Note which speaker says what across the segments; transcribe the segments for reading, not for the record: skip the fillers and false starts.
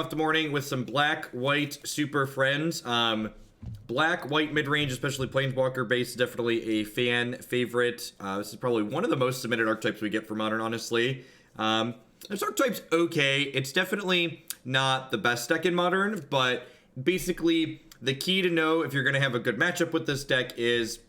Speaker 1: Off the morning with some black white super friends. Black white mid-range, especially planeswalker base, is definitely a fan favorite. This is probably one of the most submitted archetypes we get for modern, honestly. This archetype's okay. It's definitely not the best deck in modern, but basically the key to know if you're going to have a good matchup with this deck is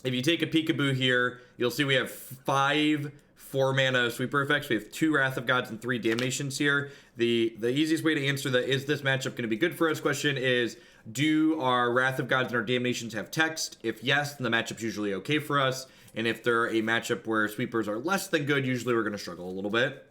Speaker 1: if you take a peekaboo here, you'll see we have 5 4-mana sweeper effects. We have 2 Wrath of Gods and 3 Damnations here. The easiest way to answer the is this matchup going to be good for us question is, do our Wrath of Gods and our Damnations have text? If yes, then the matchup's usually okay for us. And if they're a matchup where sweepers are less than good, usually we're going to struggle a little bit.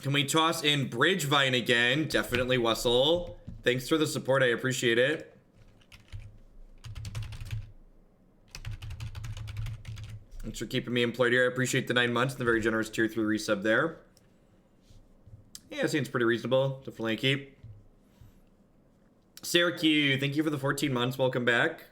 Speaker 1: Can we toss in Bridgevine again? Definitely, Wessel. Thanks for the support. I appreciate it. Thanks for keeping me employed here. I appreciate the 9 months and the very generous tier 3 resub there. Yeah, seems pretty reasonable. Definitely a keep. Syracuse, thank you for the 14 months. Welcome back.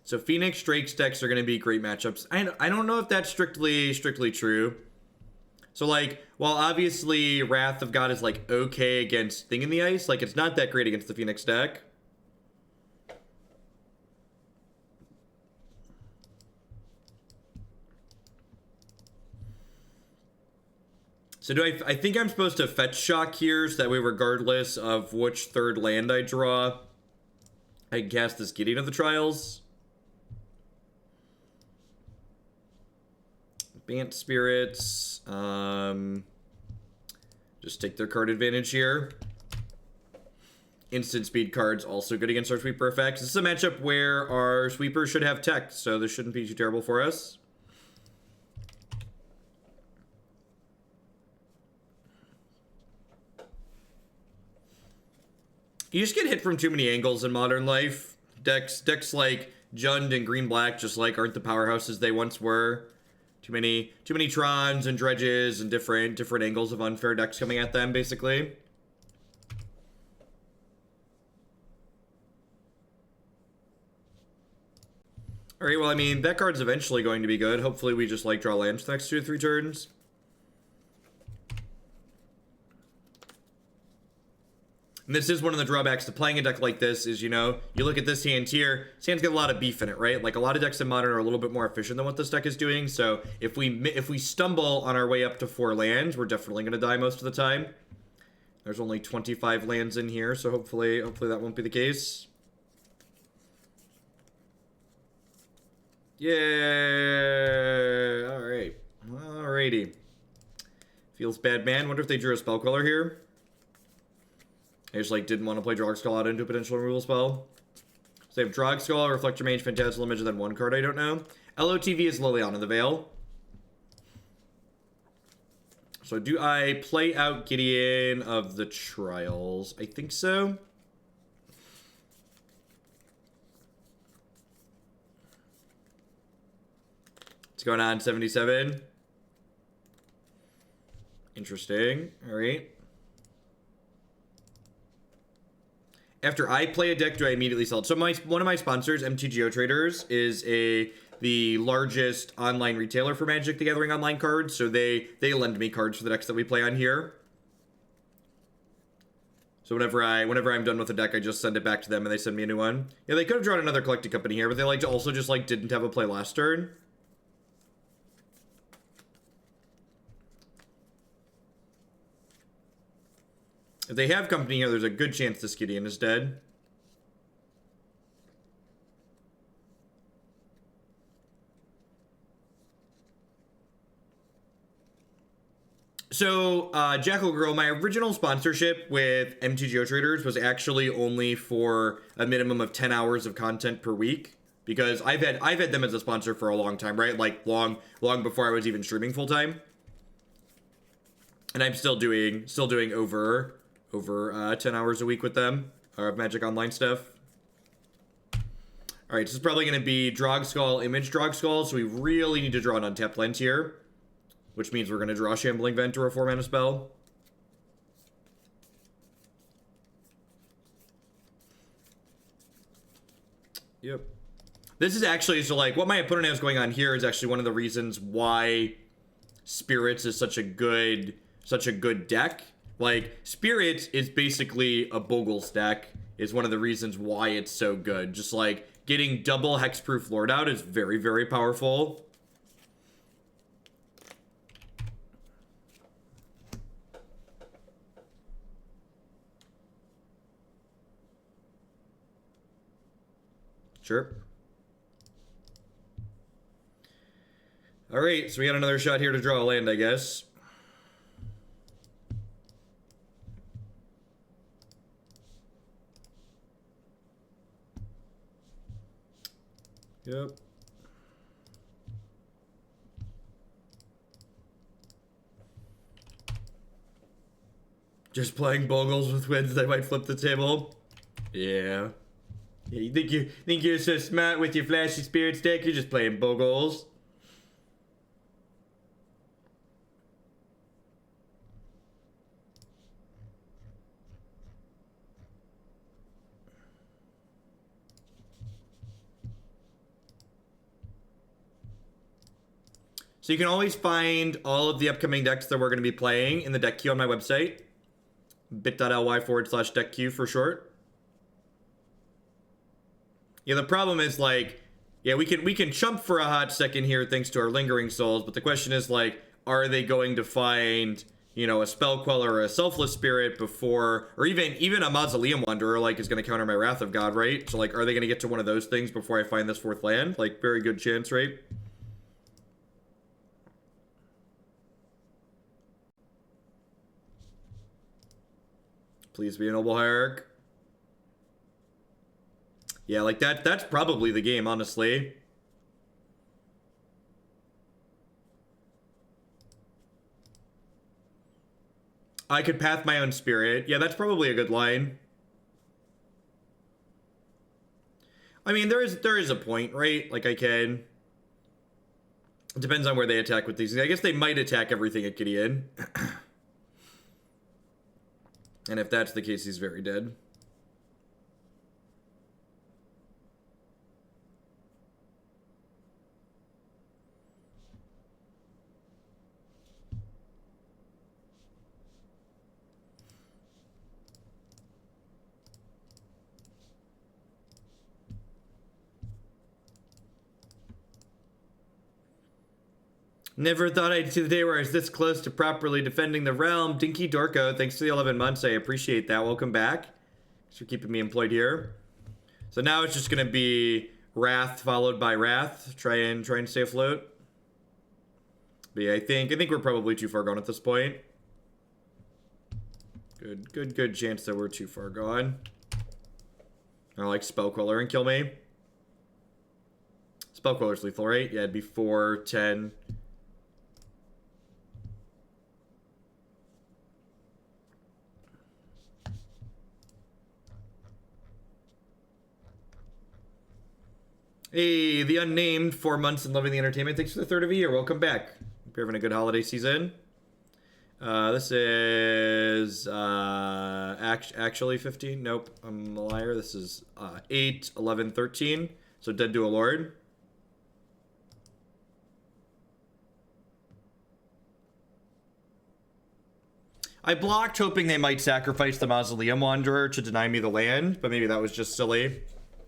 Speaker 1: So Phoenix Drake's decks are going to be great matchups. I don't know if that's strictly true. So like, while obviously Wrath of God is like okay against Thing in the Ice, like it's not that great against the Phoenix deck. So I think I'm supposed to fetch shock here so that way regardless of which third land I draw, I can cast this Gideon of the Trials. Bant Spirits, just take their card advantage here. Instant speed cards also good against our sweeper effects. This is a matchup where our sweepers should have tech, so this shouldn't be too terrible for us. You just get hit from too many angles in modern life. Decks like Jund and Green-Black just like aren't the powerhouses they once were. Too many Trons and Dredges and different angles of unfair decks coming at them, basically. Alright, well, I mean, that card's eventually going to be good. Hopefully we just, like, draw lands the next 2 or 3 turns. And this is one of the drawbacks to playing a deck like this is, you know, you look at this hand here, this hand's got a lot of beef in it, right? Like, a lot of decks in Modern are a little bit more efficient than what this deck is doing, so if we stumble on our way up to 4 lands, we're definitely going to die most of the time. There's only 25 lands in here, so hopefully that won't be the case. Yeah, alright. Alrighty. Feels bad, man. Wonder if they drew a Spellqueller here. I just, like, didn't want to play Drogskol out into a potential removal spell. So they have Drogskol, Reflector Mage, Phantasmal Image, and then one card I don't know. LOTV is Liliana the Veil. So do I play out Gideon of the Trials? I think so. What's going on, 77? Interesting. Alright. After I play a deck, do I immediately sell it? So one of my sponsors, MTGO Traders, is the largest online retailer for Magic the Gathering online cards. So they lend me cards for the decks that we play on here. So whenever I'm done with a deck, I just send it back to them and they send me a new one. Yeah, they could have drawn another collecting company here, but they like to also just like didn't have a play last turn. If they have company here, there's a good chance this Gideon is dead. So, Jackal Girl, my original sponsorship with MTGO Traders was actually only for a minimum of 10 hours of content per week. Because I've had them as a sponsor for a long time, right? Like, long before I was even streaming full-time. And I'm still doing over 10 hours a week with them, of Magic Online stuff. Alright, this is probably going to be Drogskol, Image Drogskol, so we really need to draw an untapped land here. Which means we're going to draw Shambling Vent or a 4-mana spell. Yep. This is actually, so like, what my opponent has going on here is actually one of the reasons why Spirits is such a good deck. Like, Spirits is basically a Bogles deck, is one of the reasons why it's so good. Just like, getting double Hexproof Lord out is very, very powerful. Sure. Alright, so we got another shot here to draw a land, I guess. Yep. Just playing Bogles with wins, they might flip the table. Yeah. Yeah, you think you're so smart with your flashy Spirits deck? You're just playing Bogles. So you can always find all of the upcoming decks that we're going to be playing in the deck queue on my website. bit.ly/deck queue for short. Yeah, the problem is like, yeah, we can chump for a hot second here thanks to our Lingering Souls, but the question is like, are they going to find, you know, a Spell Queller or a Selfless Spirit before, or even a Mausoleum Wanderer like is going to counter my Wrath of God, right? So like, are they going to get to one of those things before I find this fourth land? Like, very good chance, right? Please be a Noble Hierarch. Yeah, like that's probably the game, honestly. I could path my own spirit. Yeah, that's probably a good line. I mean, there is a point, right? Like I can. It depends on where they attack with these. I guess they might attack everything at Gideon. And if that's the case, he's very dead. Never thought I'd see the day where I was this close to properly defending the realm. Dinky Dorko, thanks for the 11 months. I appreciate that. Welcome back. Thanks for keeping me employed here. So now it's just going to be Wrath followed by Wrath. Try and stay afloat. But yeah, I think we're probably too far gone at this point. Good chance that we're too far gone. Or like Spell Queller and kill me. Spell Queller's lethal, right? Yeah, it'd be 4, 10... Hey, the unnamed, 4 months and loving the entertainment. Thanks for the third of a year. Welcome back. Hope you're having a good holiday season. This is actually 15. Nope, I'm a liar. This is 8, 11, 13. So dead to a lord. I blocked hoping they might sacrifice the Mausoleum Wanderer to deny me the land, but maybe that was just silly.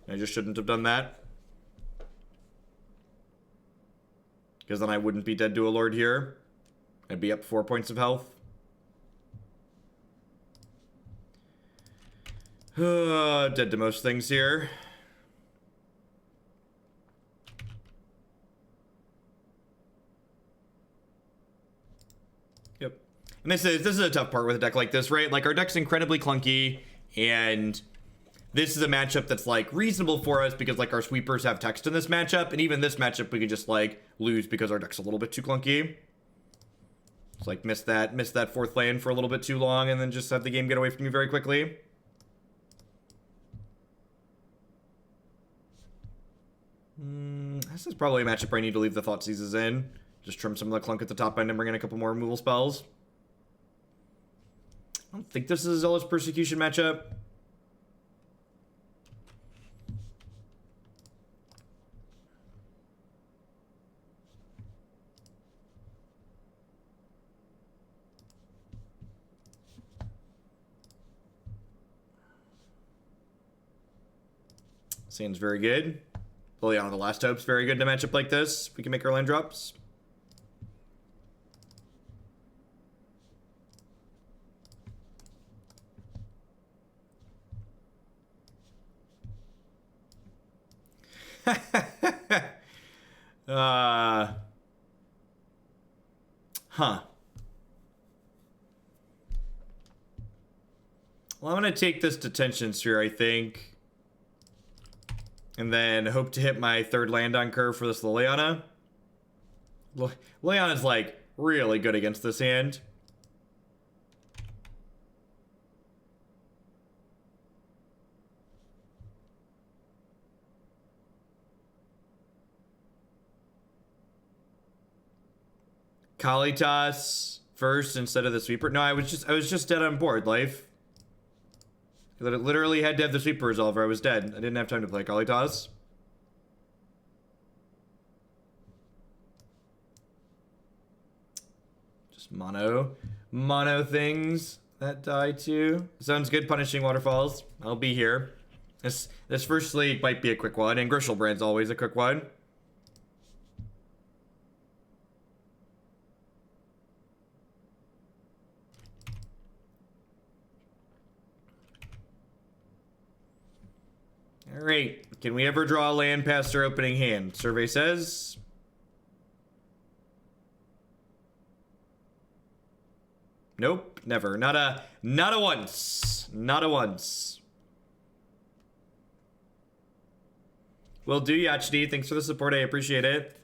Speaker 1: I just shouldn't have done that. Because then I wouldn't be dead to a lord here. I'd be up 4 points of health. Dead to most things here. Yep. And this is a tough part with a deck like this, right? Like, our deck's incredibly clunky, and this is a matchup that's, like, reasonable for us because, like, our sweepers have text in this matchup, and even this matchup we could just, like, lose because our deck's a little bit too clunky. It's like, miss that fourth land for a little bit too long, and then just have the game get away from you very quickly. This is probably a matchup where I need to leave the Thoughtseizes in. Just trim some of the clunk at the top end and bring in a couple more removal spells. I don't think this is a Zealous Persecution matchup. Seems very good. Liliana the Last Hope's very good in a matchup like this. We can make our land drops. Huh. Well, I'm going to take this Detention Sphere, I think. And then hope to hit my third land on curve for this Liliana. Liliana's, like, really good against this hand. Kalitas first instead of the sweeper. No, I was just dead on board, life. I literally had to have the sweeper resolver. I was dead. I didn't have time to play Kalitas. Just mono things that die too. Sounds good. Punishing waterfalls. I'll be here. This first league might be a quick one, and Grishelbrand's always a quick one. Alright, can we ever draw a land past our opening hand? Survey says. Nope, never. Not a once. Not a once. Will do, Yachdi. Thanks for the support, I appreciate it.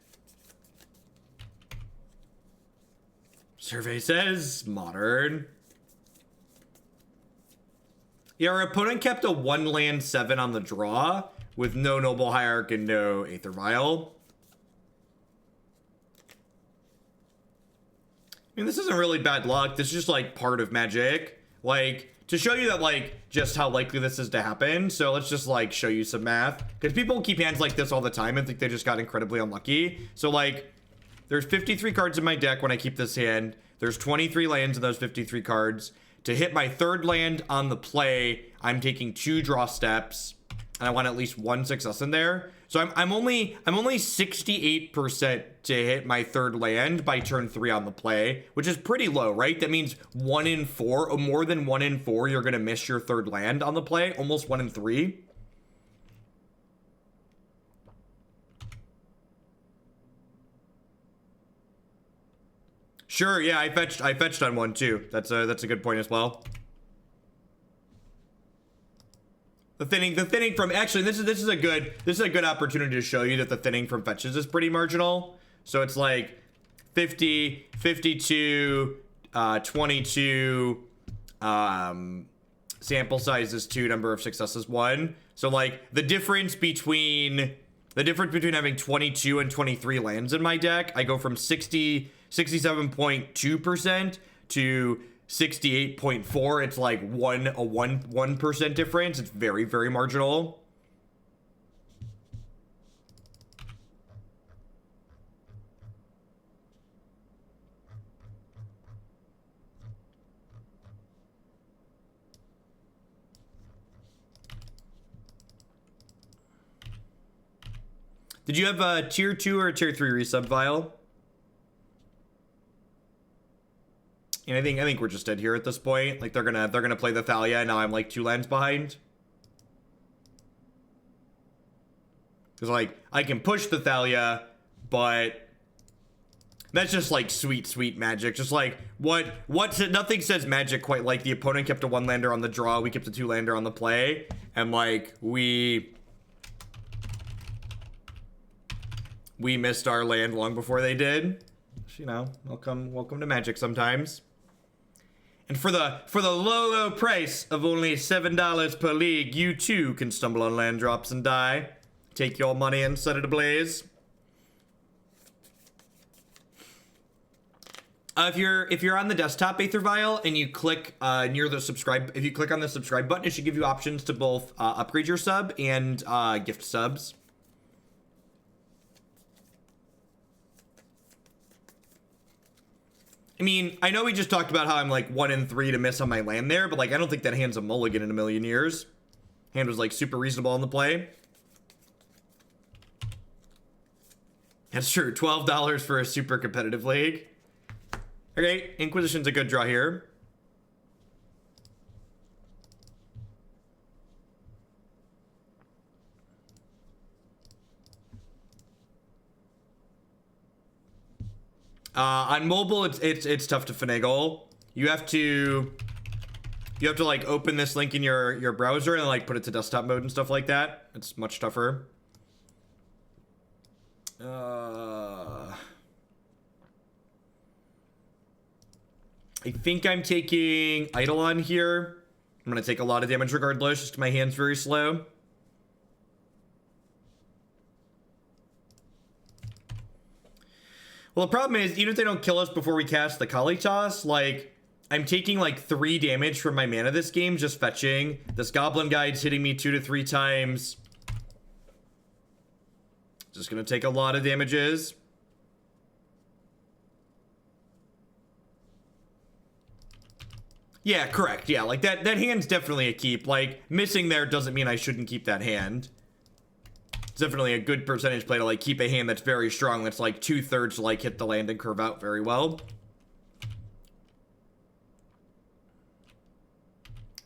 Speaker 1: Survey says, modern. Yeah, our opponent kept a 1-land 7 on the draw with no Noble Hierarch and no Aether Vial. I mean, this isn't really bad luck. This is just, like, part of Magic. Like, to show you that, like, just how likely this is to happen. So let's just, like, show you some math. Because people keep hands like this all the time and think they just got incredibly unlucky. So, like, there's 53 cards in my deck when I keep this hand. There's 23 lands in those 53 cards. To hit my third land on the play, I'm taking 2 draw steps, and I want at least 1 success in there. So I'm only 68% to hit my third land by turn 3 on the play, which is pretty low, right? That means 1 in 4, or more than 1 in 4, you're gonna miss your third land on the play. Almost 1 in 3. Sure, yeah, I fetched on 1 too. That's a good point as well. The thinning from actually this is a good opportunity to show you that the thinning from fetches is pretty marginal. So it's like 50, 52, 22, sample size is 2, number of successes 1. So like the difference between having 22 and 23 lands in my deck, I go from 67.2% to 68.4. It's like 1% difference. It's very, very marginal. Did you have a tier 2 or a tier 3 resub vial? And I think we're just dead here at this point. Like they're gonna play the Thalia, and now I'm like 2 lands behind. Cause like I can push the Thalia, but that's just like sweet magic. Just like nothing says magic quite like the opponent kept a 1-lander on the draw, we kept a 2-lander on the play, and like we missed our land long before they did. You know, welcome to Magic sometimes. And for the low price of only $7 per league, you too can stumble on land drops and die. Take your money and set it ablaze. If you're on the desktop Aether Vial and you click near the subscribe, if you click on the subscribe button, it should give you options to both upgrade your sub and gift subs. I mean, I know we just talked about how I'm like 1 in 3 to miss on my land there, but like I don't think that hand's a mulligan in a million years. Hand was like super reasonable on the play. That's true. $12 for a super competitive league. Okay, Inquisition's a good draw here. On mobile, it's tough to finagle. You have to like open this link in your browser and like put it to desktop mode and stuff like that. It's much tougher. I think I'm taking Eidolon here. I'm gonna take a lot of damage regardless, just 'cause my hand's very slow. Well, the problem is, even if they don't kill us before we cast the Kalitas, like, I'm taking like 3 damage from my mana this game, just fetching. This Goblin Guide's hitting me 2 to 3 times. Just gonna take a lot of damages. Yeah, correct. Yeah, like that hand's definitely a keep. Like, missing there doesn't mean I shouldn't keep that hand. It's definitely a good percentage play to like keep a hand that's very strong, that's like 2/3 to like hit the land and curve out very well.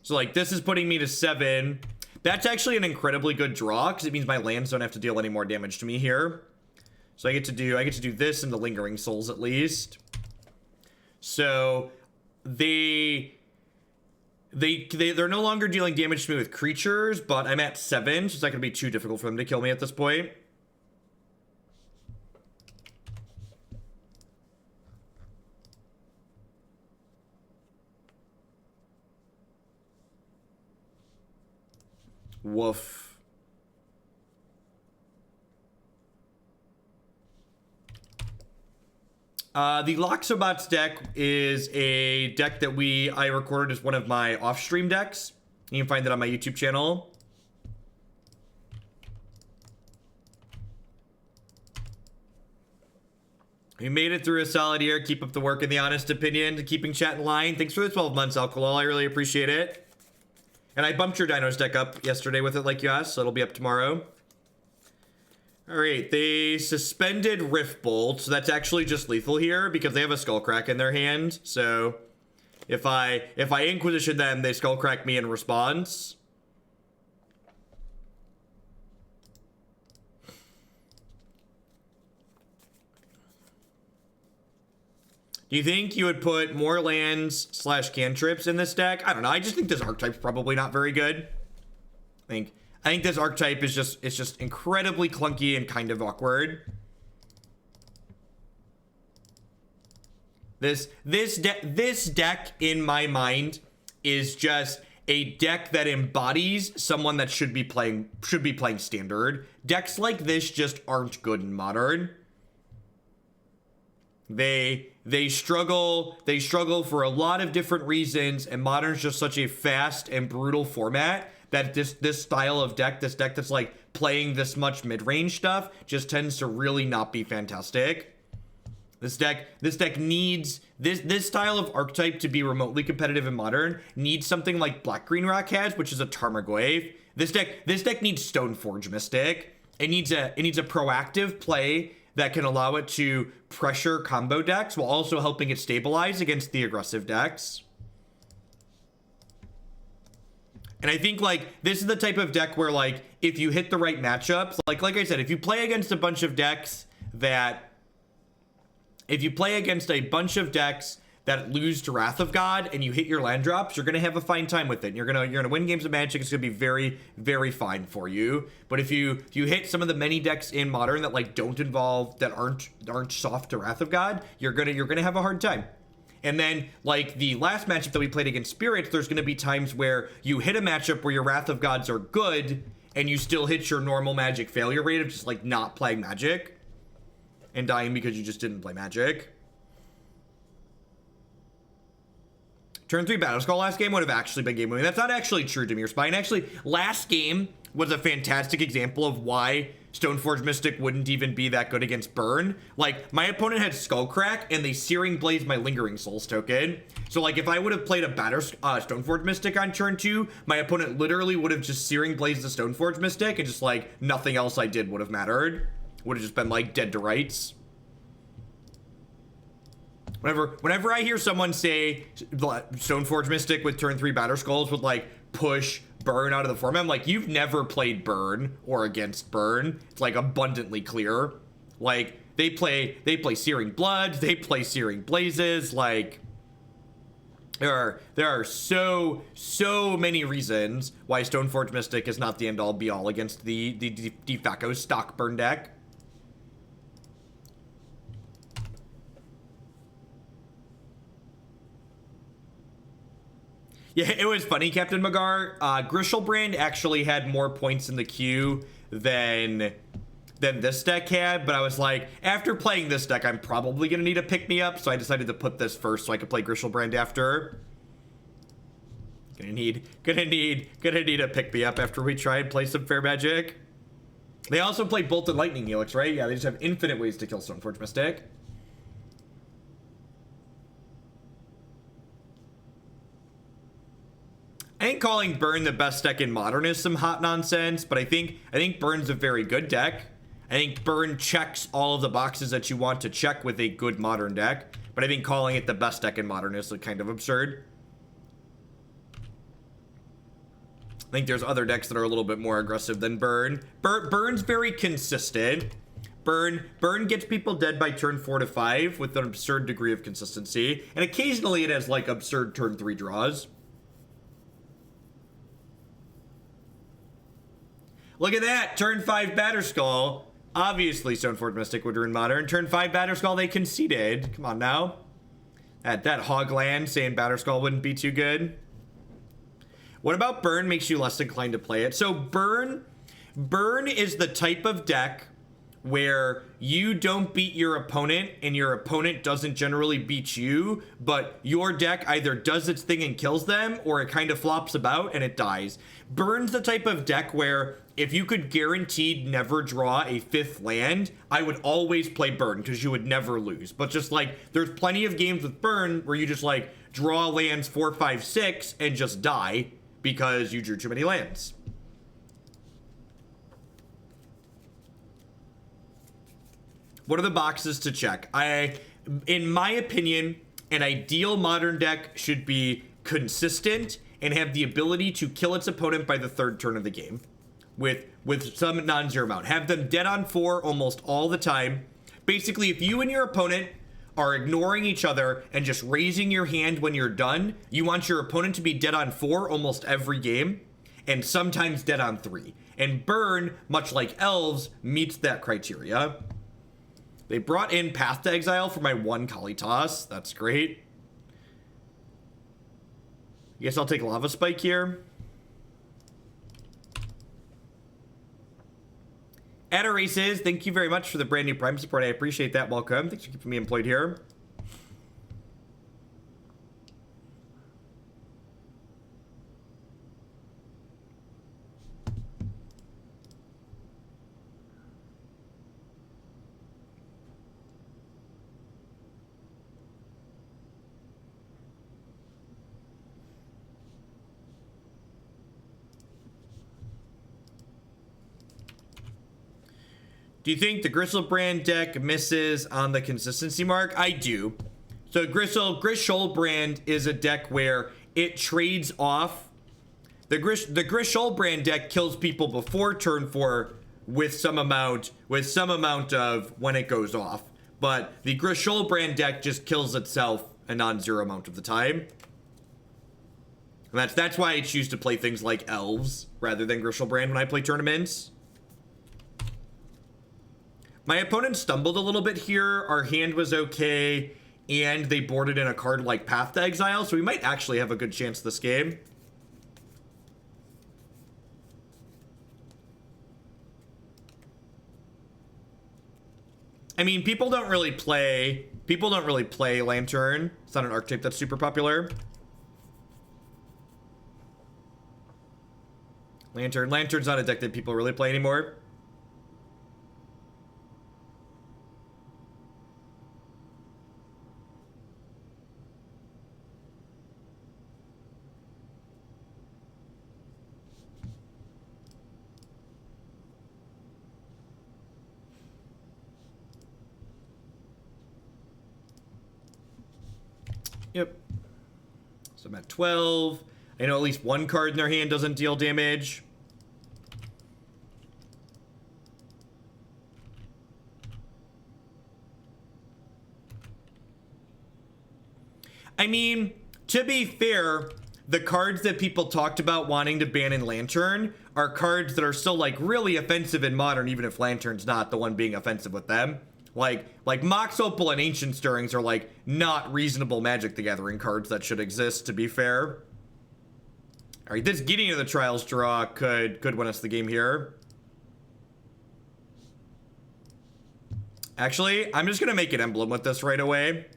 Speaker 1: So like this is putting me to 7. That's actually an incredibly good draw because it means my lands don't have to deal any more damage to me here. So I get to do this and the Lingering Souls at least. So they're no longer dealing damage to me with creatures, but I'm at 7, so it's not gonna be too difficult for them to kill me at this point. Woof. The Loxobots deck is a deck that I recorded as one of my off-stream decks. You can find that on my YouTube channel. We made it through a solid year. Keep up the work and the honest opinion. Keeping chat in line. Thanks for the 12 months, Alkalol. I really appreciate it. And I bumped your Dinos deck up yesterday with it like you asked, so it'll be up tomorrow. Alright, they suspended Rift Bolt, so that's actually just lethal here because they have a Skullcrack in their hand. So if I Inquisition them, they Skullcrack me in response. Do you think you would put more lands / cantrips in this deck? I don't know. I just think this archetype's probably not very good. I think this archetype is just incredibly clunky and kind of awkward. This deck in my mind is just a deck that embodies someone that should be playing standard. Decks like this just aren't good in modern. They struggle for a lot of different reasons, and modern's just such a fast and brutal format that this style of deck, this deck that's like playing this much mid-range stuff, just tends to really not be fantastic. This deck needs this style of archetype to be remotely competitive in modern needs something like Black Green Rock has, which is a Tarmogoyf. This deck needs Stoneforge Mystic. It needs a proactive play that can allow it to pressure combo decks while also helping it stabilize against the aggressive decks. And I think, like, this is the type of deck where, like, if you hit the right matchups, like I said, if you play against a bunch of decks that lose to Wrath of God and you hit your land drops, you're gonna have a fine time with it. You're gonna win games of Magic. It's gonna be very, very fine for you. But if you hit some of the many decks in Modern that like aren't soft to Wrath of God, you're gonna have a hard time. And then, like, the last matchup that we played against Spirits, there's going to be times where you hit a matchup where your Wrath of Gods are good, and you still hit your normal Magic failure rate of just, like, not playing Magic. And dying because you just didn't play Magic. Turn 3 Batterskull last game would have actually been game winning. That's not actually true, Demir Spine. Actually, last game was a fantastic example of why Stoneforge Mystic wouldn't even be that good against Burn. Like, my opponent had Skullcrack, and they Searing Blaze my Lingering Souls token. So, like, if I would have played a Stoneforge Mystic on turn 2, my opponent literally would have just Searing Blazed the Stoneforge Mystic, and just, like, nothing else I did would have mattered. would have just been like dead to rights. Whenever I hear someone say Stoneforge Mystic with turn 3 Batterskulls would like push Burn out of the format, I'm like, you've never played Burn or against Burn. It's like abundantly clear. Like they play Searing Blood, they play Searing Blazes. Like there are so many reasons why Stoneforge Mystic is not the end all be all against the de facto stock Burn deck. Yeah, it was funny, Captain Magar. Grishelbrand actually had more points in the queue than this deck had, but I was like, after playing this deck, I'm probably gonna need a pick-me-up, so I decided to put this first so I could play Grishelbrand after. Gonna need a pick-me-up after we try and play some Fair Magic. They also play Bolt and Lightning Helix, right? Yeah, they just have infinite ways to kill Stoneforge Mystic. I think calling Burn the best deck in Modern is some hot nonsense, but I think Burn's a very good deck. I think Burn checks all of the boxes that you want to check with a good Modern deck, but I think calling it the best deck in Modern is kind of absurd. I think there's other decks that are a little bit more aggressive than Burn. Burn's very consistent. Burn gets people dead by turn 4 to 5 with an absurd degree of consistency, and occasionally it has like absurd turn 3 draws. Look at that! Turn 5 Batterskull. Obviously, Stoneforge Mystic would ruin Modern. Turn 5 Batterskull, they conceded. Come on now. That Hogland saying Batterskull wouldn't be too good. What about Burn makes you less inclined to play it? So Burn is the type of deck where you don't beat your opponent and your opponent doesn't generally beat you, but your deck either does its thing and kills them or it kind of flops about and it dies. Burn's the type of deck where if you could guaranteed never draw a 5th land, I would always play Burn because you would never lose. But just like, there's plenty of games with Burn where you just like draw lands 4, 5, 6 and just die because you drew too many lands. What are the boxes to check? In my opinion, an ideal Modern deck should be consistent and have the ability to kill its opponent by the 3rd turn of the game with some non-zero amount. Have them dead on 4 almost all the time. Basically, if you and your opponent are ignoring each other and just raising your hand when you're done, you want your opponent to be dead on 4 almost every game, and sometimes dead on 3. And Burn, much like Elves, meets that criteria. They brought in Path to Exile for my 1 Kalitas. That's great. I guess I'll take Lava Spike here. Adoraces, thank you very much for the brand new Prime support. I appreciate that. Welcome. Thanks for keeping me employed here. Do you think the Grishelbrand deck misses on the consistency mark? I do. So Grishelbrand is a deck where it trades off. The Grishelbrand deck kills people before turn 4 with some amount of when it goes off. But the Grishelbrand deck just kills itself a non-zero amount of the time. And that's why I choose to play things like Elves rather than Grishelbrand when I play tournaments. My opponent stumbled a little bit here. Our hand was okay, and they boarded in a card like Path to Exile, so we might actually have a good chance this game. I mean, people don't really play Lantern. It's not an archetype that's super popular. Lantern's not a deck that people really play anymore. Yep. So I'm at 12. I know at least one card in their hand doesn't deal damage. I mean, to be fair, the cards that people talked about wanting to ban in Lantern are cards that are still, like, really offensive in Modern, even if Lantern's not the one being offensive with them. Like Mox Opal and Ancient Stirrings are, like, not reasonable Magic the Gathering cards that should exist, to be fair. Alright, this Gideon of the Trials draw could win us the game here. Actually, I'm just gonna make an emblem with this right away.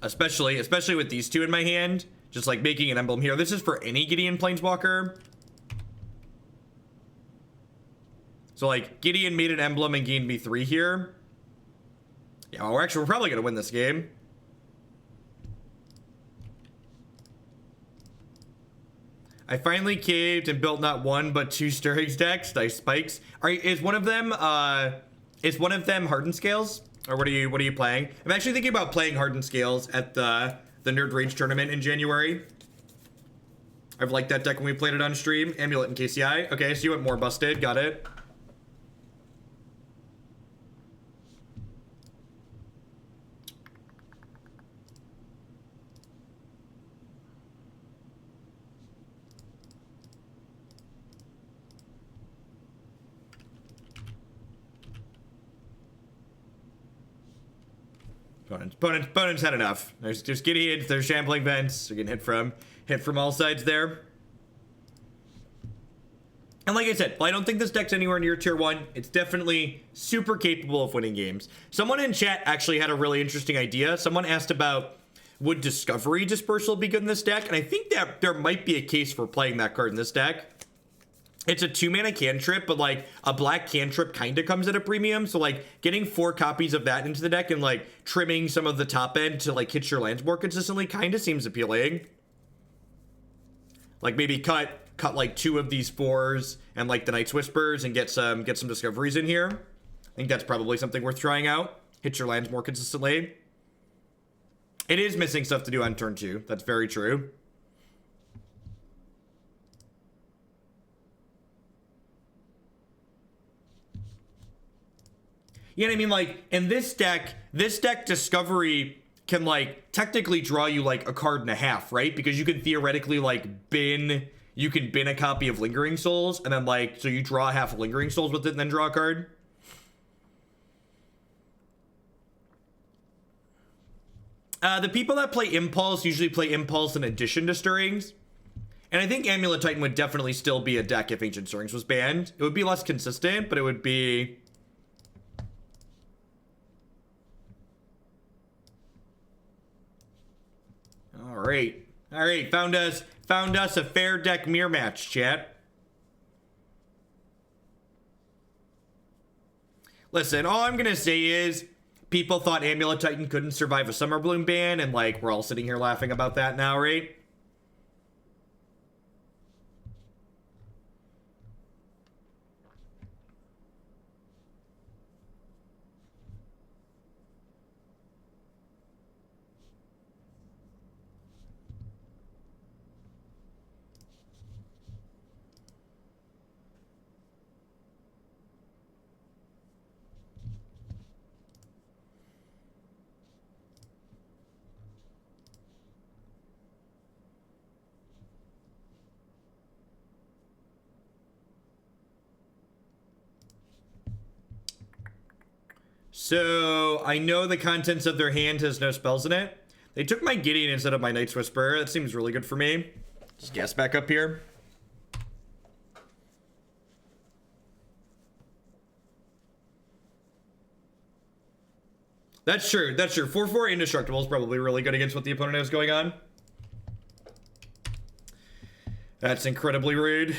Speaker 1: Especially with these two in my hand. Just like making an emblem here. This is for any Gideon Planeswalker. So like Gideon made an emblem and gained me 3 here. Yeah, well, we're probably gonna win this game. I finally caved and built not 1 but 2 Stirrings decks. Nice spikes. Alright, is one of them Hardened Scales? Or what are you playing? I'm actually thinking about playing Hardened Scales at the Nerd Rage tournament in January. I've liked that deck when we played it on stream. Amulet and KCI. Okay, so you went more busted. Got it. Opponents had enough. There's Gideon, there's Shambling Vents. They're getting hit from all sides there. And like I said, I don't think this deck's anywhere near tier 1. It's definitely super capable of winning games. Someone in chat actually had a really interesting idea. Someone asked about, would Discovery Dispersal be good in this deck? And I think that there might be a case for playing that card in this deck. It's a 2-mana cantrip, but like a black cantrip kind of comes at a premium. So like getting 4 copies of that into the deck and like trimming some of the top end to like hit your lands more consistently kind of seems appealing. Like maybe cut like 2 of these 4s and like the Night's Whispers and get some discoveries in here. I think that's probably something worth trying out. Hit your lands more consistently. It is missing stuff to do on turn 2. That's very true. You know what I mean? Like, in this deck Discovery can, like, technically draw you, like, a card and a half, right? Because you can theoretically, like, bin a copy of Lingering Souls, and then, like, so you draw half of Lingering Souls with it and then draw a card. The people that play Impulse usually play Impulse in addition to Stirrings. And I think Amulet Titan would definitely still be a deck if Ancient Stirrings was banned. It would be less consistent, but it would be... All right, found us a fair deck mirror match, chat. Listen, all I'm gonna say is people thought Amulet Titan couldn't survive a Summer Bloom ban, and like we're all sitting here laughing about that now, right? So, I know the contents of their hand has no spells in it. They took my Gideon instead of my Night's Whisper. That seems really good for me. Just gas back up here. That's true. 4/4 Indestructible is probably really good against what the opponent has going on. That's incredibly rude.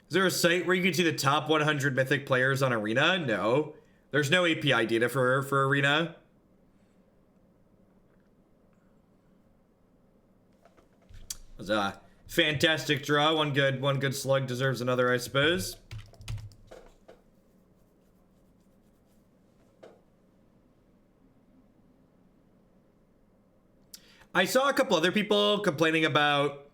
Speaker 1: Is there a site where you can see the top 100 Mythic players on Arena? No. There's no API data for Arena. Fantastic draw. One good slug deserves another, I suppose. I saw a couple other people complaining about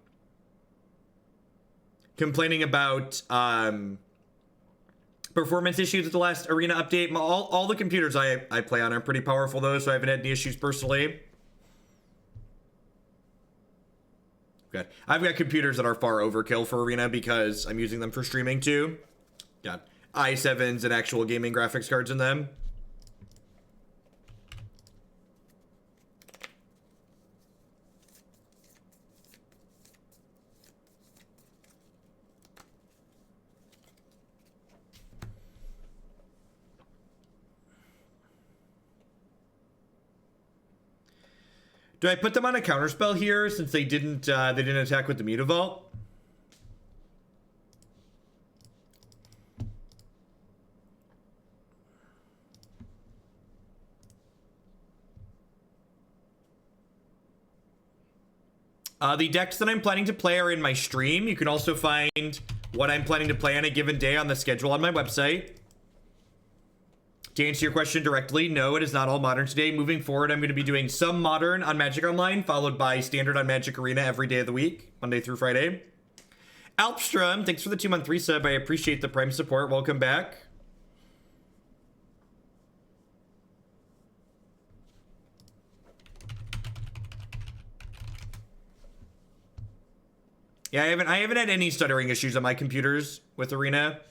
Speaker 1: performance issues with the last arena update. All the computers I play on are pretty powerful though, so I haven't had any issues personally. Good. I've got computers that are far overkill for arena because I'm using them for streaming too. Got i7s and actual gaming graphics cards in them. Do I put them on a counterspell here since they didn't attack with the Mutavault? The decks that I'm planning to play are in my stream. You can also find what I'm planning to play on a given day on the schedule on my website. To answer your question directly, no, it is not all modern today. Moving forward, I'm going to be doing some modern on Magic Online, followed by standard on Magic Arena every day of the week, Monday through Friday. Alpstrom, thanks for the 2-month resub. I appreciate the Prime support. Welcome back. Yeah, I haven't had any stuttering issues on my computers with Arena.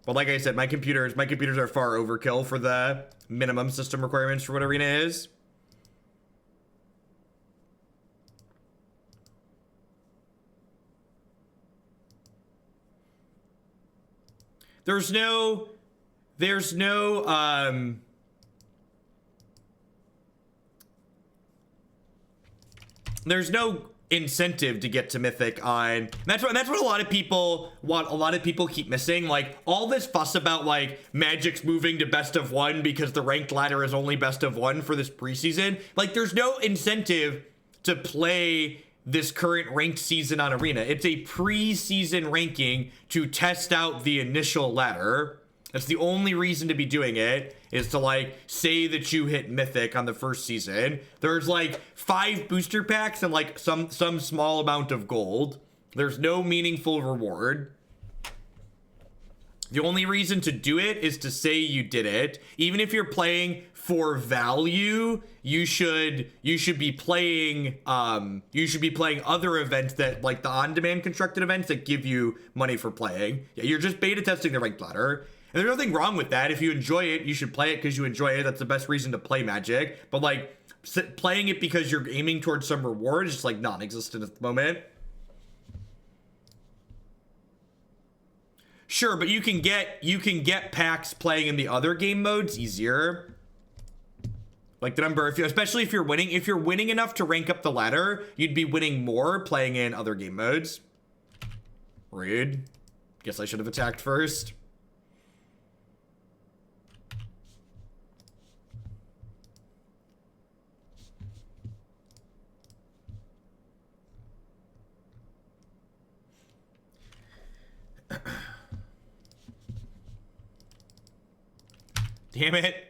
Speaker 1: But like I said, my computers are far overkill for the minimum system requirements for what Arena is. There's no incentive to get to Mythic on. That's what a lot of people want. A lot of people keep missing, like all this fuss about like Magic's moving to best of one because the ranked ladder is only best of one for this preseason. Like there's no incentive to play this current ranked season on Arena. It's a preseason ranking to test out the initial ladder. That's the only reason to be doing it, is to like say that you hit Mythic on the first season. There's like 5 booster packs and like some small amount of gold. There's no meaningful reward. The only reason to do it is to say you did it. Even if you're playing for value, you should be playing other events that like the on-demand constructed events that give you money for playing. Yeah, you're just beta testing the ranked ladder. And there's nothing wrong with that. If you enjoy it, you should play it because you enjoy it. That's the best reason to play Magic. But like playing it because you're aiming towards some reward is just like non-existent at the moment. Sure, but you can get packs playing in the other game modes easier. Like the number, especially if you're winning enough to rank up the ladder, you'd be winning more playing in other game modes. Rude. Guess I should have attacked first. Damn it.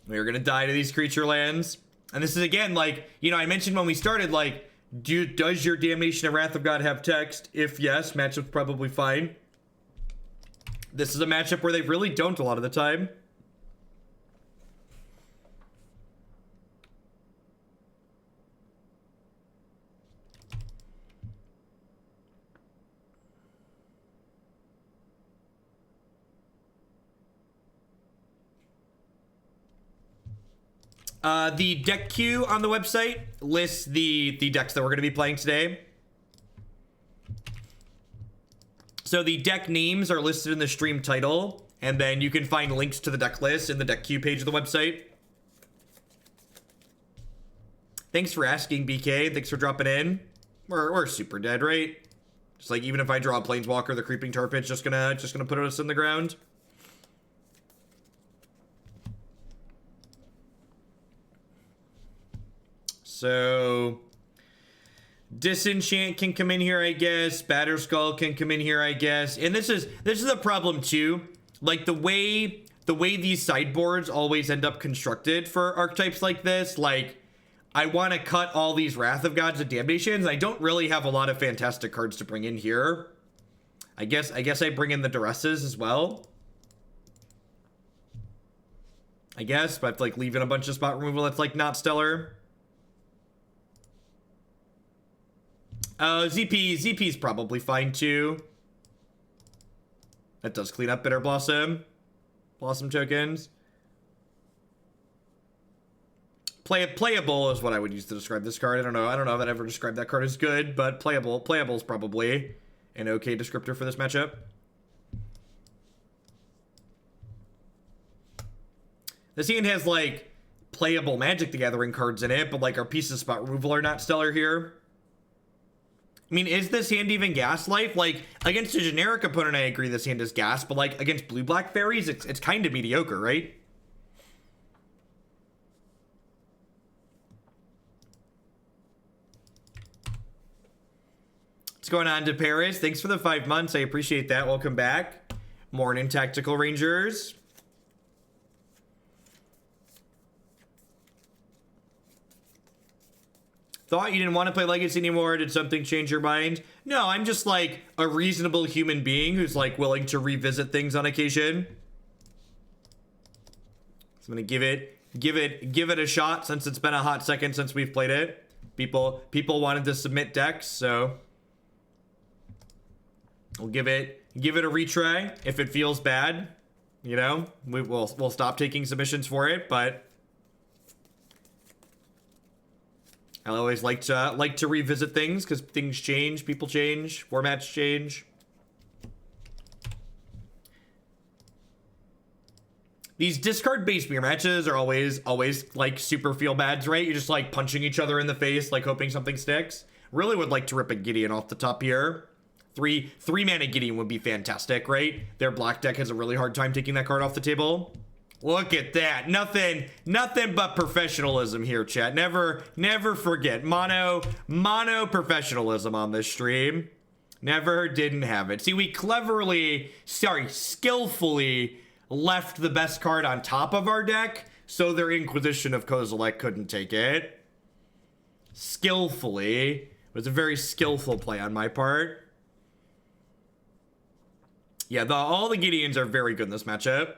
Speaker 1: We're gonna die to these creature lands. And this is again, like, you know, I mentioned when we started, like, does your Damnation and Wrath of God have text? If yes, matchup's probably fine. This is a matchup where they really don't a lot of the time. The deck queue on the website lists the decks that we're going to be playing today. So the deck names are listed in the stream title, and then you can find links to the deck list in the deck queue page of the website. Thanks for asking, BK. Thanks for dropping in. We're super dead, right? Just like even if I draw a Planeswalker, the Creeping Tar Pit's just gonna put us in the ground. So Disenchant can come in here, I guess. Batterskull can come in here, I guess. And this is a problem too. Like the way these sideboards always end up constructed for archetypes like this, like I want to cut all these Wrath of Gods and Damnations. I don't really have a lot of fantastic cards to bring in here. I guess I bring in the Duresses as well. I guess, but like leaving a bunch of spot removal that's like not stellar. ZP's probably fine too. That does clean up Bitter Blossom tokens. Playable is what I would use to describe this card. I don't know if I'd ever describe that card as good, but playable is probably an okay descriptor for this matchup. This hand has like playable Magic the Gathering cards in it, but like our pieces of spot removal are not stellar here. I mean, is this hand even gas life? Like, against a generic opponent, I agree this hand is gas, but like against blue-black fairies, it's kind of mediocre, right? What's going on, to Paris? Thanks for the 5 months. I appreciate that. Welcome back. Morning, Tactical Rangers. Thought you didn't want to play Legacy anymore. Did something change your mind? No, I'm just like a reasonable human being who's like willing to revisit things on occasion. So I'm gonna give it a shot since it's been a hot second since we've played it. People wanted to submit decks, so we'll give it a retry. If it feels bad, you know, we'll stop taking submissions for it, but I always like to revisit things because things change, people change, formats change. These discard-based mirror matches are always like super feel bads, right? You're just like punching each other in the face, like hoping something sticks. Really would like to rip a Gideon off the top here. Three mana Gideon would be fantastic, right? Their black deck has a really hard time taking that card off the table. Look at that. Nothing but professionalism here, chat. Never forget. Mono professionalism on this stream. Didn't have it. See, we skillfully left the best card on top of our deck so their Inquisition of Kozilek couldn't take it. Skillfully. It was a very skillful play on my part. Yeah, all the Gideons are very good in this matchup.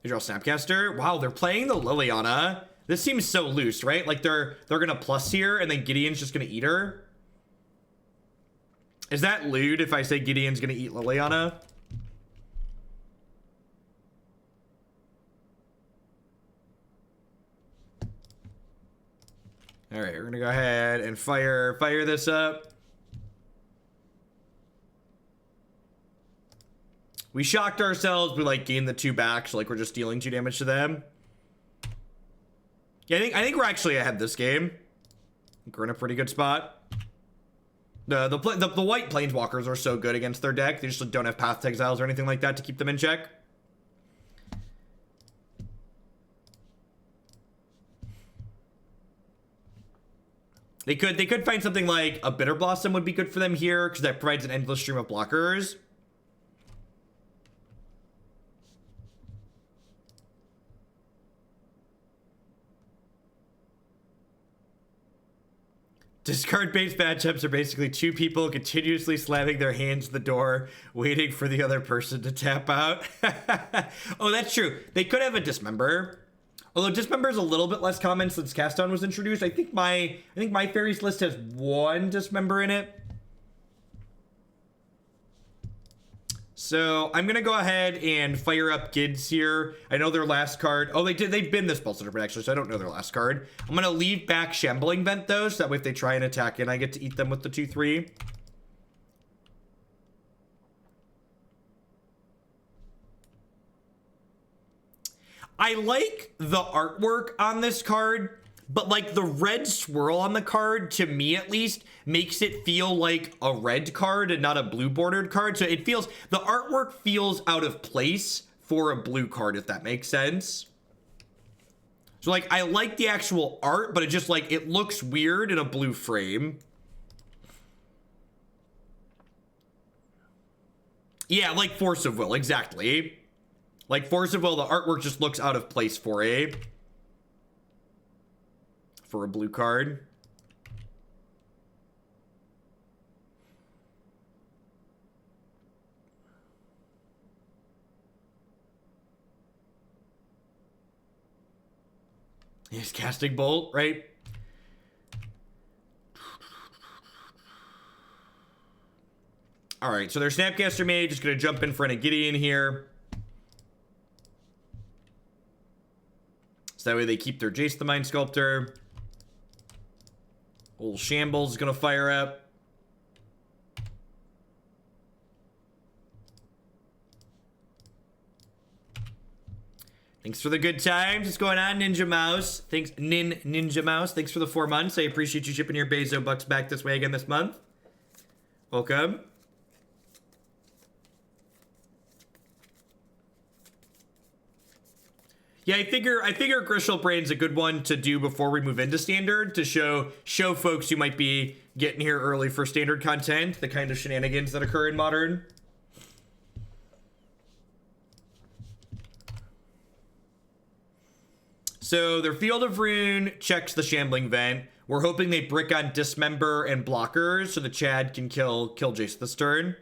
Speaker 1: You draw Snapcaster. Wow, they're playing the Liliana. This seems so loose, right? Like they're gonna plus here, and then Gideon's just gonna eat her. Is that lewd if I say Gideon's gonna eat Liliana? All right, we're gonna go ahead and fire this up. We shocked ourselves. We like gained the 2 back, so like we're just dealing 2 damage to them. Yeah, I think we're actually ahead this game. I think we're in a pretty good spot. The white planeswalkers are so good against their deck. They just don't have Path to Exiles or anything like that to keep them in check. They could find something like a Bitter Blossom would be good for them here because that provides an endless stream of blockers. Discard-based matchups are basically 2 people continuously slamming their hands in the door, waiting for the other person to tap out. Oh, that's true. They could have a Dismember. Although Dismember is a little bit less common since Cast On was introduced. I think my Faeries list has 1 Dismember in it. So I'm gonna go ahead and fire up Gids here. I know their last card. Oh, they've been this Pulse Interpret actually, so I don't know their last card. I'm gonna leave back Shambling Vent though, so that way if they try and attack in, I get to eat them with the 2/3. I like the artwork on this card, but like the red swirl on the card, to me at least, makes it feel like a red card and not a blue bordered card. So it feels, the artwork feels out of place for a blue card, if that makes sense. So, like, I like the actual art, but it just, like, it looks weird in a blue frame. Yeah, like Force of Will, exactly. Like Force of Will, the artwork just looks out of place for a blue card. He's casting Bolt, right? All right, so their Snapcaster Mage is going to jump in front of Gideon here. So that way they keep their Jace the Mind Sculptor. Old Shambles is going to fire up. Thanks for the good times. What's going on, Ninja Mouse? Thanks, Ninja Mouse. Thanks for the 4 months. I appreciate you shipping your Bezo bucks back this way again this month. Welcome. Yeah, I figure Grishal Brain's a good one to do before we move into Standard, to show folks who might be getting here early for Standard content the kind of shenanigans that occur in Modern. So their Field of Rune checks the Shambling Vent. We're hoping they brick on Dismember and Blockers so the Chad can kill Jace this turn.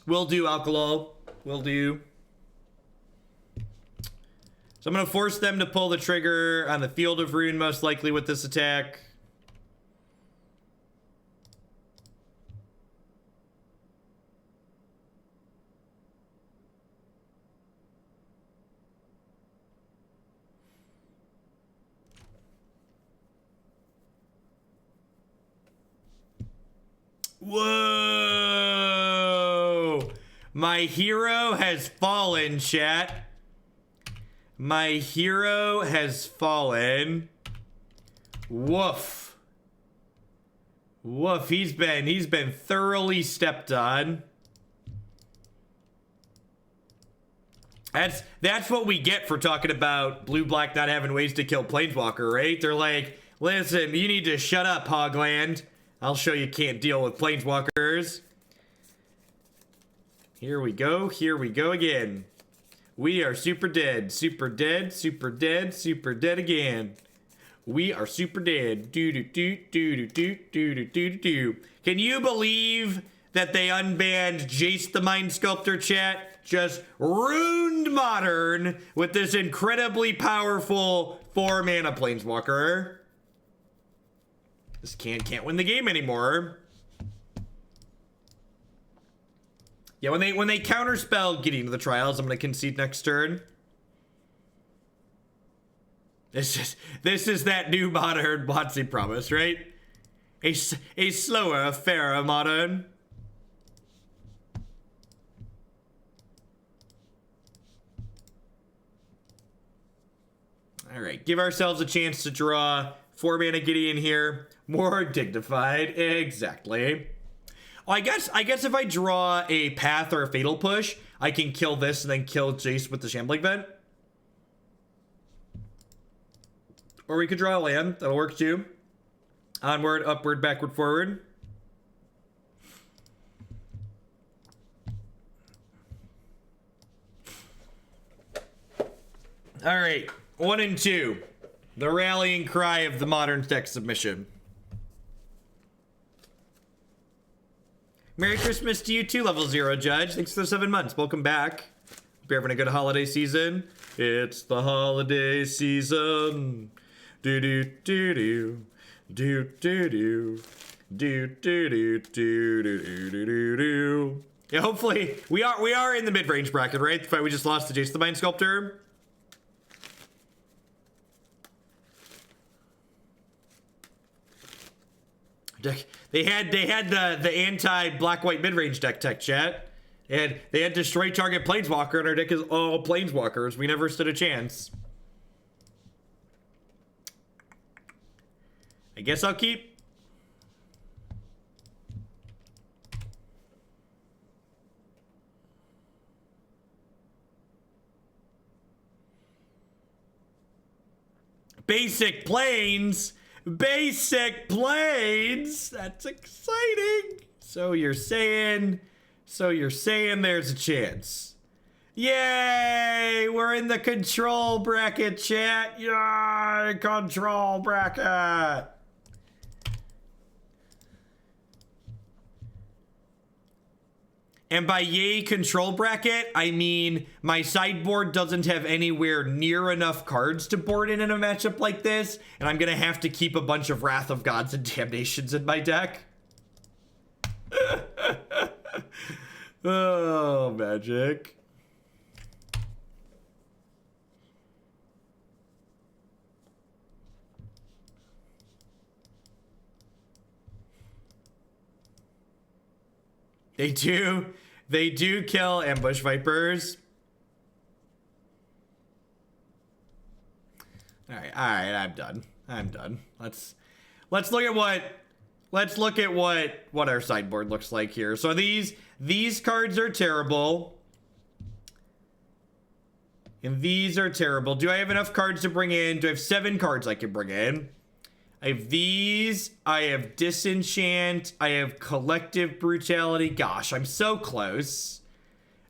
Speaker 1: Will do, Alkaloid. Will do. So I'm going to force them to pull the trigger on the Field of Rune, most likely, with this attack. Whoa! My hero has fallen, chat. My hero has fallen. Woof. Woof, he's been thoroughly stepped on. That's what we get for talking about blue-black not having ways to kill Planeswalker, right? They're like, listen, you need to shut up, Hogland. I'll show you can't deal with Planeswalkers. Here we go again. We are super dead, super dead, super dead, super dead again. We are super dead. Do do do do do do do do do. Can you believe that they unbanned Jace the Mind Sculptor, chat? Just ruined Modern with this incredibly powerful 4-mana Planeswalker. Just can't win the game anymore. Yeah, when they counterspell Gideon to the Trials, I'm gonna concede next turn. This is that new Modern Watsy promise, right? A slower, fairer Modern. All right, give ourselves a chance to draw 4-mana Gideon here. More dignified, exactly. Oh, I guess if I draw a Path or a Fatal Push, I can kill this and then kill Jace with the Shambling Vent. Or we could draw a land. That'll work too. Onward, upward, backward, forward. All right, 1 and 2. The rallying cry of the Modern deck submission. Merry Christmas to you too, Level 0 Judge. Thanks for the 7 months. Welcome back. Hope you're having a good holiday season. It's the holiday season. Do do do do do do do do do do do do do do. Yeah, hopefully we are in the mid-range bracket, right? The fight we just lost to Jace the Mind Sculptor. They had the anti-black-white mid-range deck tech, chat. And they had destroy target Planeswalker, and our deck is all Planeswalkers. We never stood a chance. I guess I'll keep. Basic planes. Basic planes. That's exciting. So you're saying there's a chance. Yay! We're in the control bracket, chat. Yay! Control bracket. And by yay control bracket, I mean my sideboard doesn't have anywhere near enough cards to board in a matchup like this, and I'm gonna have to keep a bunch of Wrath of Gods and Damnations in my deck. Oh, magic. They do kill ambush vipers. All right, I'm done. Let's look at what our sideboard looks like here. So these cards are terrible. And these are terrible. Do I have enough cards to bring in? Do I have 7 cards I can bring in? I have these, I have Disenchant, I have Collective Brutality. Gosh, I'm so close.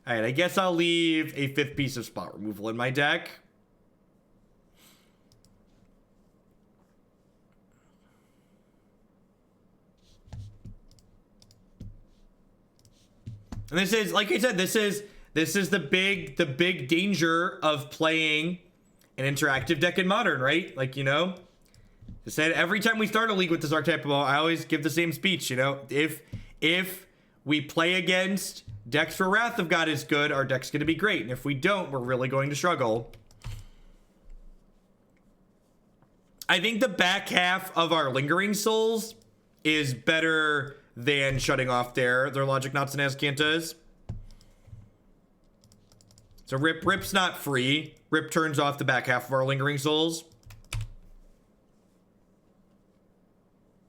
Speaker 1: All right, I guess I'll leave a 5th piece of spot removal in my deck. And this is, like I said, this is the big danger of playing an interactive deck in Modern, right? Like, you know, I said every time we start a league with this archetype, I always give the same speech, you know. If we play against decks where Wrath of God is good, our deck's going to be great. And if we don't, we're really going to struggle. I think the back half of our Lingering Souls is better than shutting off their Logic Knots and Azcantas. So Rip's not free. Rip turns off the back half of our Lingering Souls.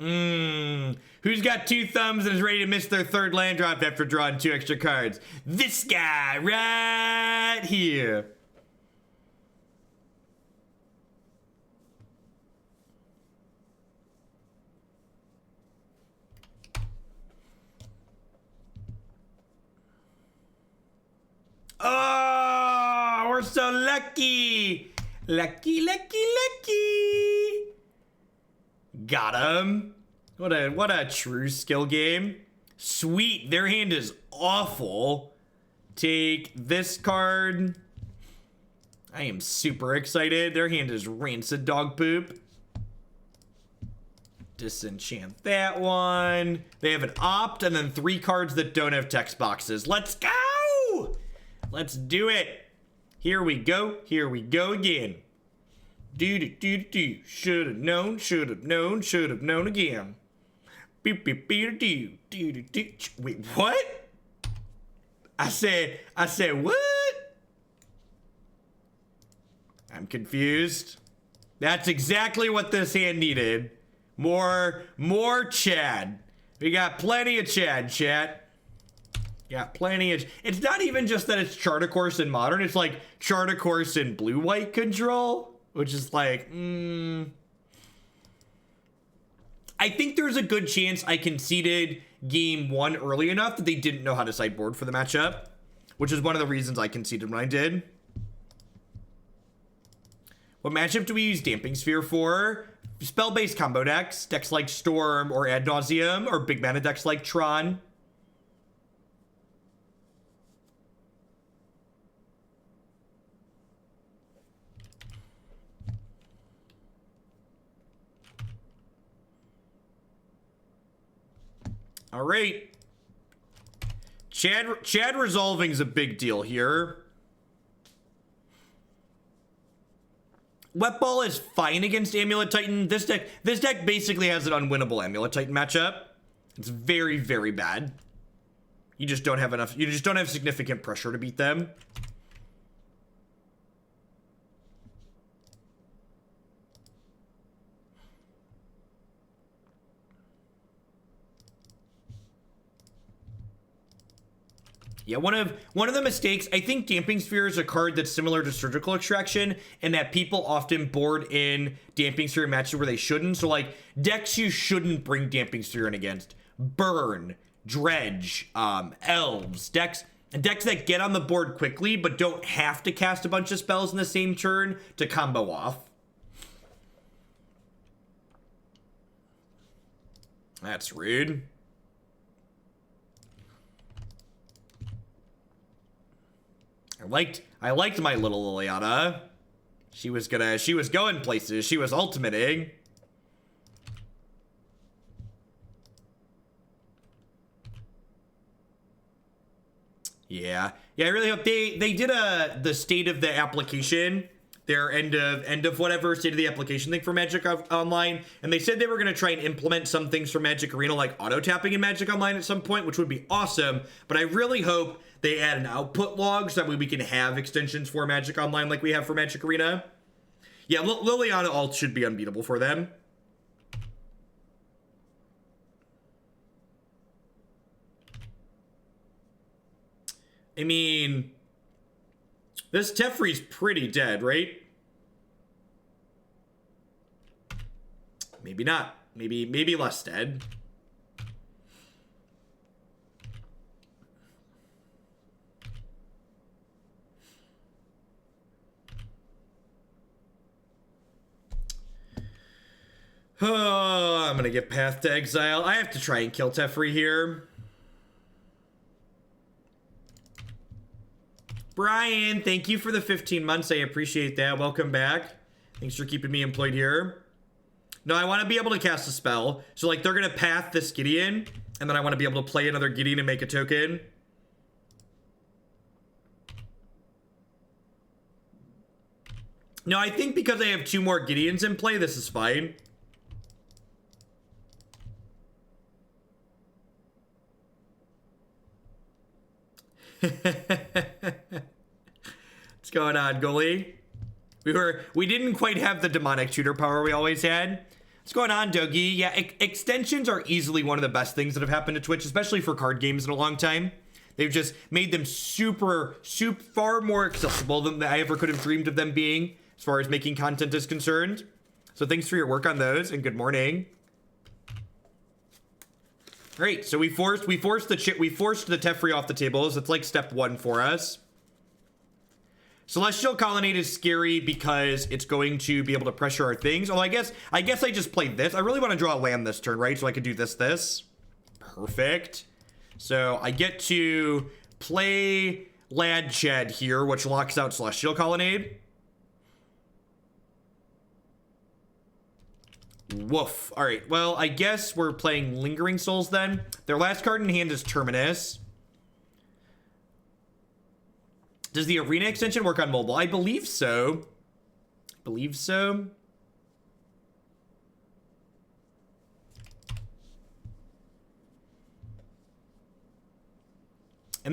Speaker 1: Who's got 2 thumbs and is ready to miss their 3rd land drop after drawing 2 extra cards? This guy right here. Oh, we're so lucky. Lucky. Got him. What a true skill game. Sweet. Their hand is awful. Take this card. I am super excited. Their hand is rancid dog poop. Disenchant that one. They have an opt and then 3 cards that don't have text boxes. Let's go. Let's do it. Here we go. Here we go again. Do. Should have known again. Wait, what? I said what? I'm confused. That's exactly what this hand needed. More Chad. We got plenty of Chad, chat. Got plenty of... It's not even just that it's Chart-A-Course in Modern. It's like Chart-A-Course in blue-white control. Which is like, I think there's a good chance I conceded game 1 early enough that they didn't know how to sideboard for the matchup. Which is one of the reasons I conceded when I did. What matchup do we use Damping Sphere for? Spell-based combo decks. Decks like Storm or Ad Nauseam. Or big mana decks like Tron. All right. Chad resolving is a big deal here. Wet Ball is fine against Amulet Titan. This deck basically has an unwinnable Amulet Titan matchup. It's very, very bad. You just don't have enough. You just don't have significant pressure to beat them. Yeah, one of the mistakes, I think Damping Sphere is a card that's similar to Surgical Extraction, and that people often board in Damping Sphere matches where they shouldn't. So like decks you shouldn't bring Damping Sphere in against: Burn, Dredge, Elves, decks that get on the board quickly but don't have to cast a bunch of spells in the same turn to combo off. That's rude. I liked my little Liliana. She was going places. She was ultimating. Yeah. Yeah, I really hope they did the state of the application, their end of whatever state of the application thing for Magic Online, and they said they were going to try and implement some things for Magic Arena like auto tapping in Magic Online at some point, which would be awesome. But I really hope they add an output log so that way we can have extensions for Magic Online like we have for Magic Arena. Yeah, Liliana ult should be unbeatable for them. I mean, this Teferi's pretty dead, right? Maybe not. Maybe less dead. Oh, I'm gonna get Path to Exile. I have to try and kill Teferi here. Brian, thank you for the 15 months. I appreciate that. Welcome back. Thanks for keeping me employed here. No, I want to be able to cast a spell. So, like, they're going to path this Gideon, and then I want to be able to play another Gideon and make a token. No, I think because I have 2 more Gideons in play, this is fine. What's going on, goalie? We didn't quite have the demonic tutor power we always had. What's going on, Dogie? Yeah, extensions are easily one of the best things that have happened to Twitch, especially for card games in a long time. They've just made them far more accessible than I ever could have dreamed of them being, as far as making content is concerned. So thanks for your work on those, and good morning. Great, so we forced the Teferi off the tables. It's like step 1 for us. Celestial Colonnade is scary because it's going to be able to pressure our things. Oh, I guess I just played this. I really want to draw a land this turn, right? So I could do this. Perfect. So I get to play Lad Shed here, which locks out Celestial Colonnade. Woof. All right, well, I guess we're playing Lingering Souls then. Their last card in hand is Terminus. Does the arena extension work on mobile? I believe so. And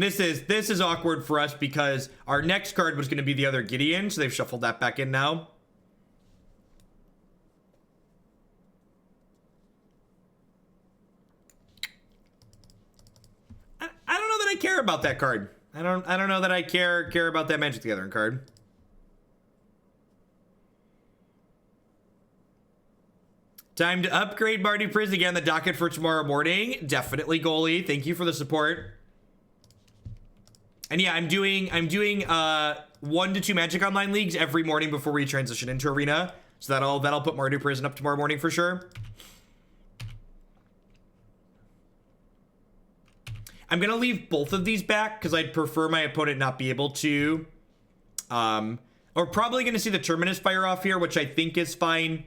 Speaker 1: this is awkward for us because our next card was going to be the other Gideon, so they've shuffled that back in now. I don't know that I care about that card. I don't know that I care about that Magic the Gathering card. Time to upgrade Marty Priz again. The docket for tomorrow morning. Definitely, goalie. Thank you for the support. And yeah, I'm doing 1 to 2 Magic Online leagues every morning before we transition into Arena. So that'll put Marty Prison up tomorrow morning for sure. I'm gonna leave both of these back because I'd prefer my opponent not be able to. We're probably gonna see the Terminus fire off here, which I think is fine.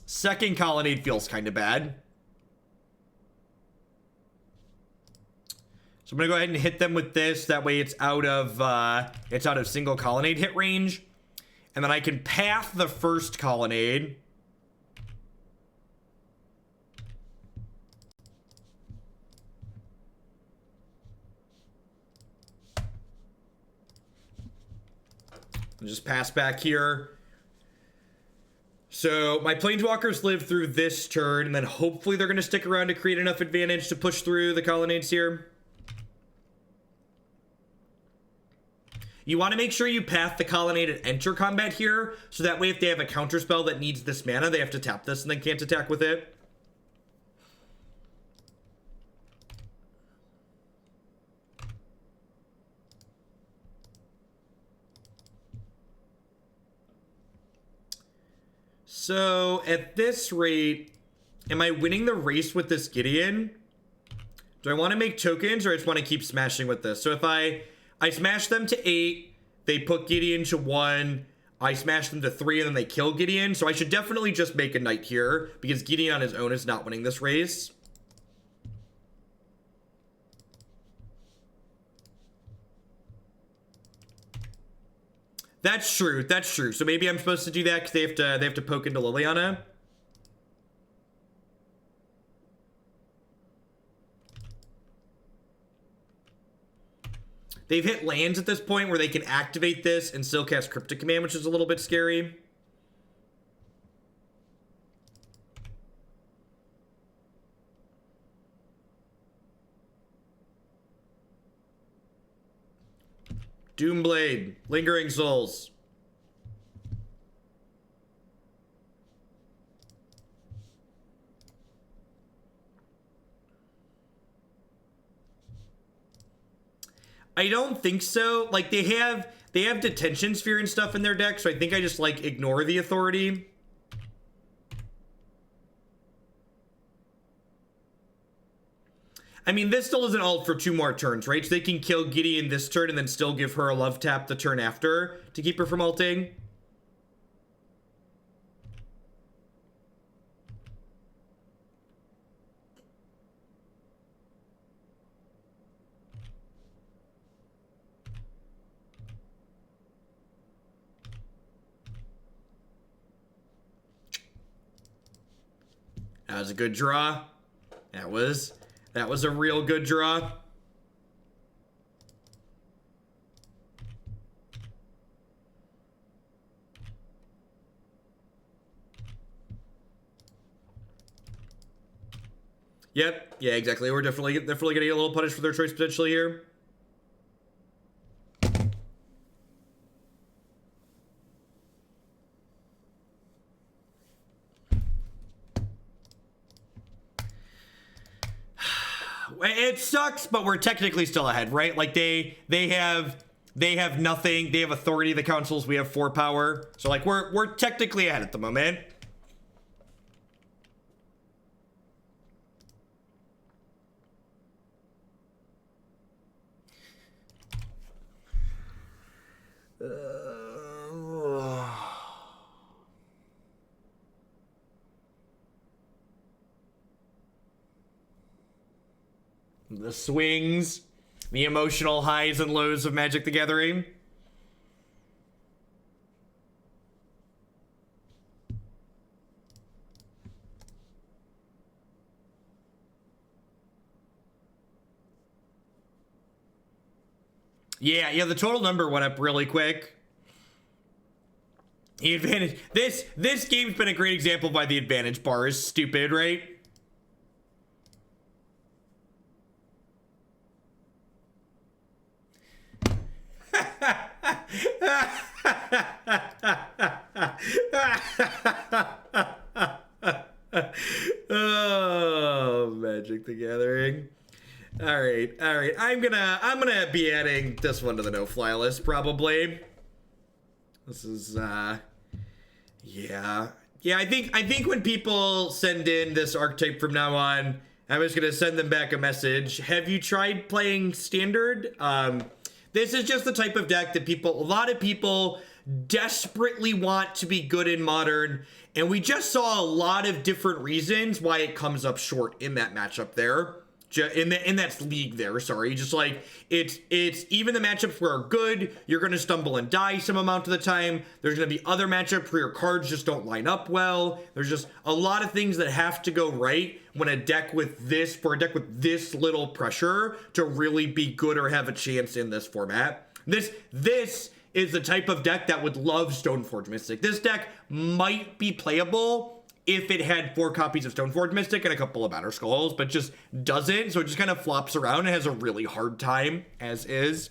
Speaker 1: Second Colonnade feels kind of bad. So I'm gonna go ahead and hit them with this. That way it's out of single Colonnade hit range. And then I can path the first Colonnade. Just pass back here. So my planeswalkers live through this turn, and then hopefully they're going to stick around to create enough advantage to push through the colonnades here. You want to make sure you path the colonnade and enter combat here, so that way if they have a counterspell that needs this mana, they have to tap this and they can't attack with it. So, at this rate, am I winning the race with this Gideon? Do I want to make tokens, or I just want to keep smashing with this? So if I smash them to 8, they put Gideon to 1, I smash them to 3, and then they kill Gideon. So I should definitely just make a knight here, because Gideon on his own is not winning this race. That's true. That's true. So maybe I'm supposed to do that because they have to poke into Liliana. They've hit lands at this point where they can activate this and still cast Cryptic Command, which is a little bit scary. Doomblade, Lingering Souls. I don't think so. Like they have Detention Sphere and stuff in their deck, so I think I just like ignore the Authority. I mean, this still isn't ult for 2 more turns, right? So they can kill Gideon this turn and then still give her a love tap the turn after to keep her from ulting. That was a good draw. That was a real good draw. Yep. Yeah, exactly. We're definitely gonna get a little punished for their choice potentially here. It sucks, but we're technically still ahead, right? Like they have nothing. They have Authority, the councils. We have 4 power. So like we're technically ahead at the moment. The swings, the emotional highs and lows of Magic the Gathering. Yeah, the total number went up really quick. The advantage. This game's been a great example of why the advantage bar is stupid, right? Oh, Magic the Gathering. All right. I'm gonna be adding this one to the no-fly list probably. This is yeah. I think when people send in this archetype from now on, I'm just gonna send them back a message. Have you tried playing Standard? This is just the type of deck that a lot of people desperately want to be good in Modern, and we just saw a lot of different reasons why it comes up short in that matchup there. In that league there, sorry. Just like, it's even the matchups where are good, you're going to stumble and die some amount of the time. There's going to be other matchups where your cards just don't line up well. There's just a lot of things that have to go right when for a deck with this little pressure to really be good or have a chance in this format. This is the type of deck that would love Stoneforge Mystic. This deck might be playable if it had 4 copies of Stoneforge Mystic and a couple of Batterskulls, but just doesn't, so it just kind of flops around and has a really hard time as is.